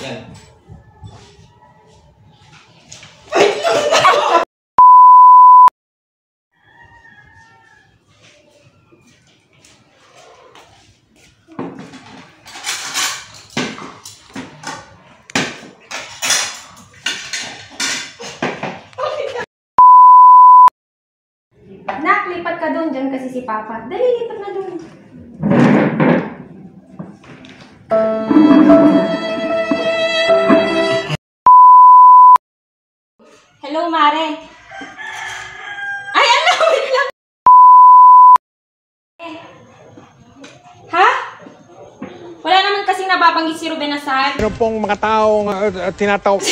Yan. Nak, lipat ka doon. Diyan kasi si Papa. Dali, lipat na doon. Hello, Mare. Ay, ano? Wait lang. Ha? Wala naman kasing nababanggit si Ruben Asad. Ano pong mga taong tinatawag?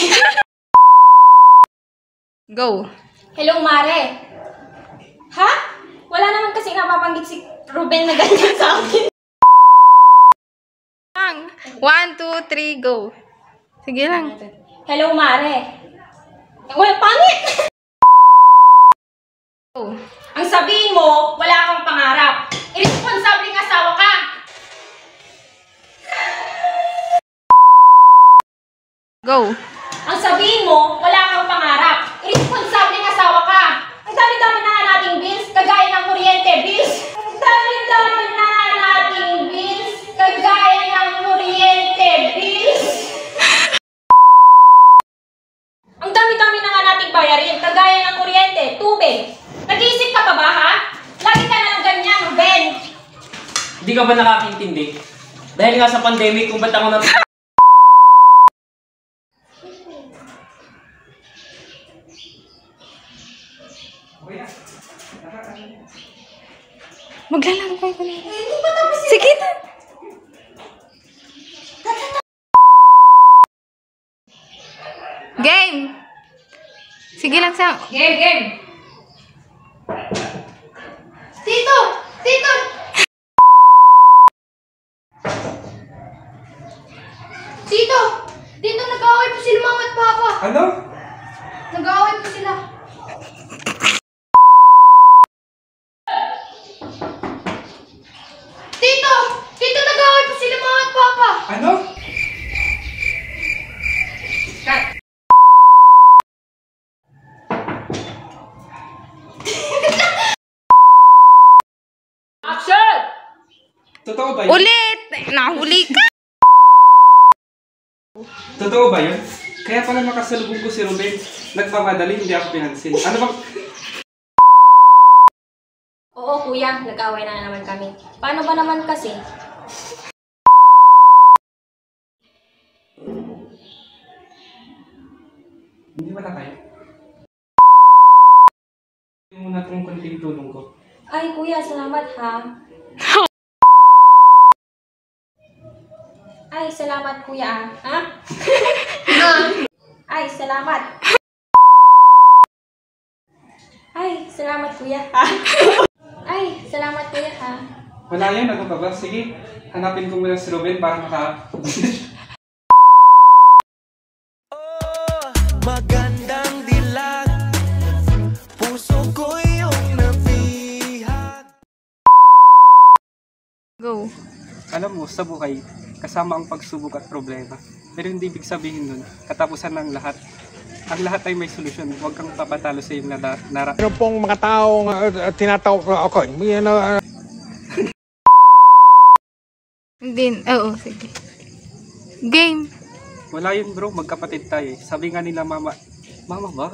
Go. Hello, Mare. Ha? Wala naman kasing nababanggit si Ruben na ganyan sa akin. 1, 2, 3, go. Sige lang. Hello, Mare. Wala, pangit! Go. Ang sabihin mo, wala kang pangarap. Irresponsableng asawa ka. Go. Ang sabihin mo, wala kang pangarap. Irresponsableng asawa ka. Ang dami-dami na nga nating bills, kagaya ng kuryente bills. Ang dami-dami na nga nating bills, kagaya ng kuryente bills. Ang dami-dami na nga nating bayarin, kagaya ng kuryente, tubig. Nag-iisip ka pa ba, ha? Lagi ka na lang ganyan, Ruben. Hindi ka ba nakakaintindi? Dahil nga sa pandemic, kung ba't ako na... Maglalaro kayo kanina. Hindi pa tapos yun. Sige na. Game. Sige lang sa... Game. Tito! Tito! Tito! Tito, nag-aaway po sila mama at papa. Ano? Nag-aaway po sila. Tito! Tito, nag-aaway po sila mama at papa. Ano? Action! Totoo ba yun? Ulit! Nahuli ka! Totoo ba yun? Kaya pala makasalubong ko si Ruben. Nagmamadali, hindi ako pinansin. Ano bang... Oo, kuya. Nag-aaway na naman kami. Paano ba naman kasi? Hindi wala kayo? Hindi muna itong konting tulong ko. Ay, kuya, salamat ha. Ay, salamat kuya ha? Ay, salamat. Ay, salamat kuya ha? Ay, salamat kuya ha? Wala yan, ano ka ba? Sige, hanapin ko muna si Ruben para Magandang dilag, puso ko yung nabihag. Go. Alam mo, sa buhay, kasama ang pagsubok at problema. Pero hindi ibig sabihin nun, katapusan ng lahat. Ang lahat ay may solusyon. Huwag kang papatalo sa iyong nara. Ano pong mga taong tinatawag ako? Hindi. Oo, sige. Game. Wala yun bro, magkapatid tayo eh. Sabi nga nila mama ba?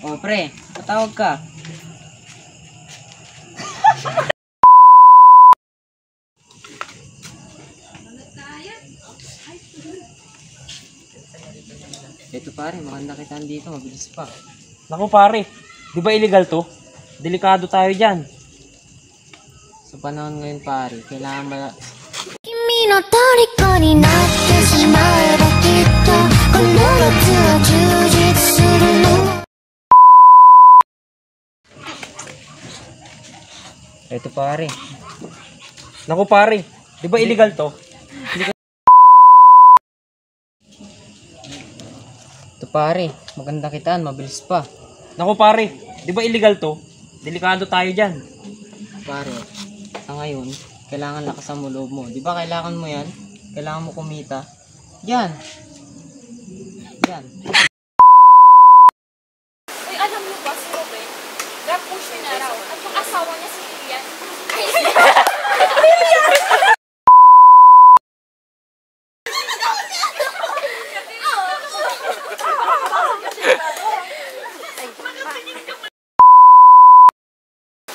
Oh, pre, patawag ka. Ito pare, maganda kitaan dito, mabilis pa. Naku pare, di ba illegal to? Delikado tayo dyan. Sa panahon ngayon pare, kailangan の虜になってしまえばきっとこの夏は充実するの。 Eto pare. Naku pare, di ba illegal to? Ito pare, maganda kitaan, mabilis pa. Naku pare, di ba illegal to? Delikado tayo dyan. Pare, ngayon, kailangan lakasan mo loob mo. Di ba kailangan mo yan? Kailangan mo kumita. Yan. Yan. Uy, alam niyo ba si Ruben? Grab pusher na raw. At yung asawa niya si Lilian.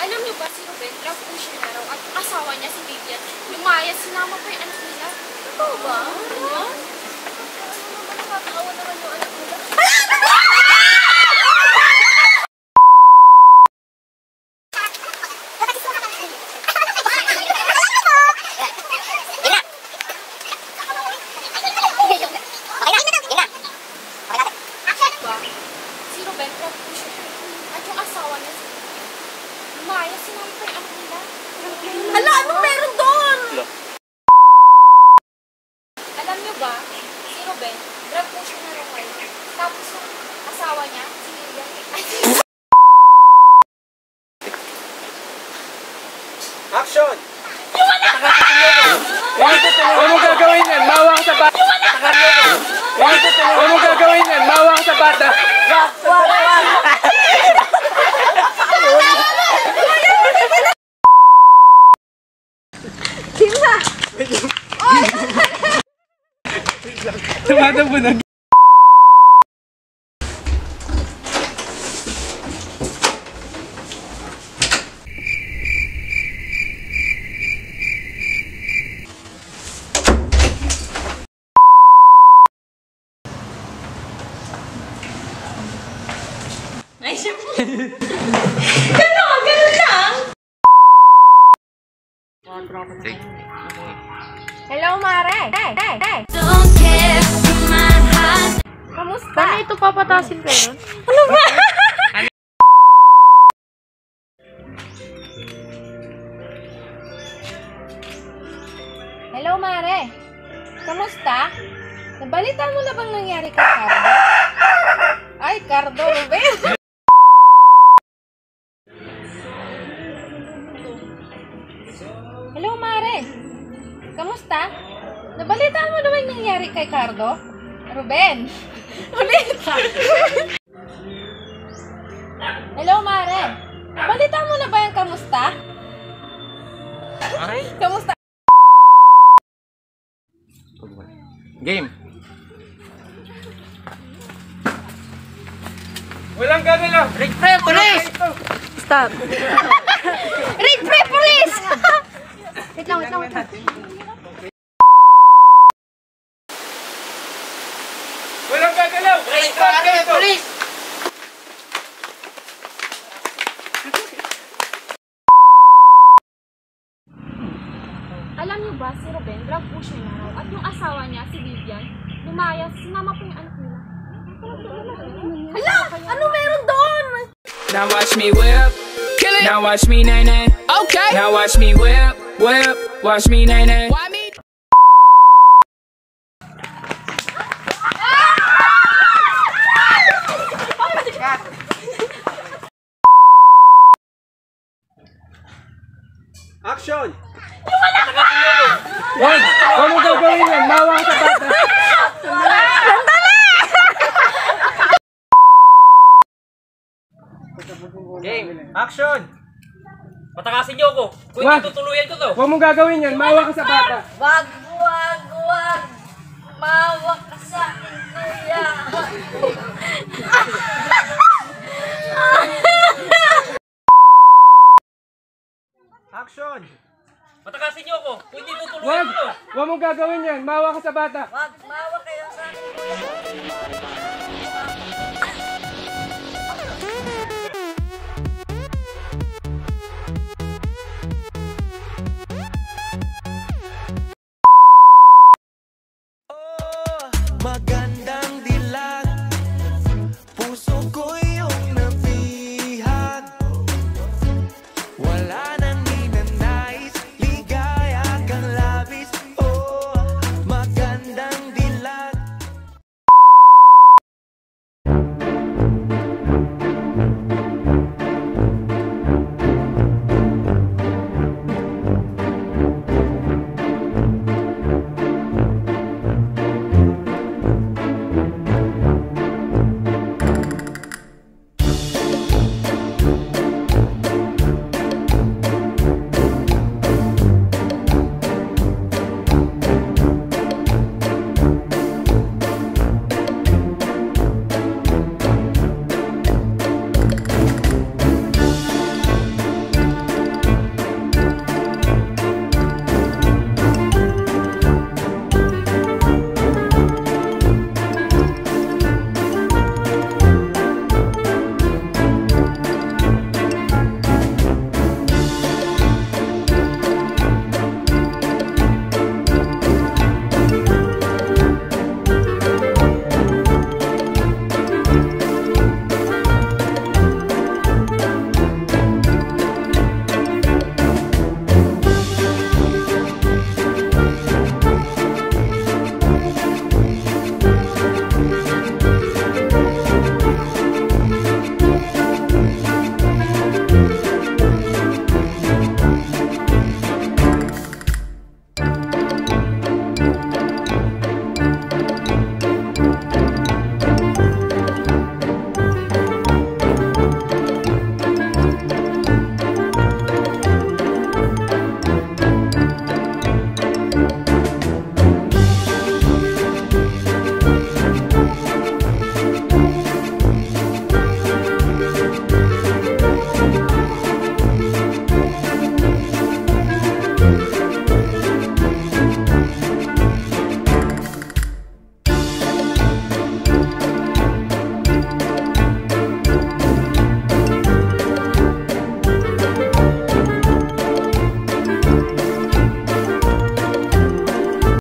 Alam niyo ba si Ruben? Grab pusher na raw. At yung asawa niya si Lilian. Lumayas, sinama pa yung anak nila. Totoo ba? Ano? Nakakaawa naman yung anak nila. Si Ruben, grab pusher. At yung asawa niya si Lilian. Lumayas, sinama pa yung anak nila. Hala, ano meron doon? Alam niyo ba, si Ruben, grab pusher na raw kayo. Tapos yung asawa niya, si Lilian. Action! Huwag mo gagawin yan, mawa ka sa bata. Huwag mo gagawin yan, mawa ka sa bata. Tumatambunag. Ay, syempre. Ganon lang. Hello, Mare. Hey. Don't care from my heart. Kamusta? Paano ito papatasin ko yun? Ano ba? Hello, Mare. Kamusta? Nabalita mo na bang nangyari kay Cardo? Ay, Cardo, Ruben. Hello, Mare. Kamusta? Nabalita mo na bang nangyari kay Cardo? Ruben. Ulit. Hello, Mare. Nabalita mo na ba yung kamusta? Ay? Kamusta? Game. Walang gagalaw. Rig pre, police! Stop. Rig pre, police! Wait lang. Walang gagalaw. Rig pre, police! Alam niyo ba si Ruben, drug pusher na raw, at yung asawa niya, si Vivian, lumayas, sinama po yung anak nila. Hala! Ano meron doon? Now watch me whip, kill it. Now watch me nay nay. Okay. Now watch me whip, watch me nay nay. Why me? Action! Huwag mo gagawin yan, mawa ka sa bata. Game. Action! Patakasin niyo ako. Kung Wag. hindi tutuluyan ko to. Huwag mo gagawin yan, mawa ka sa bata. Wag! Mawa ka sa akin, kuya! Action! Patakasin niyo ako. Kung hindi tutuluyan Wag! ko to. Huwag mo gagawin yan, mawa ka sa bata. Wag! Mawa kayo sa akin, kuya!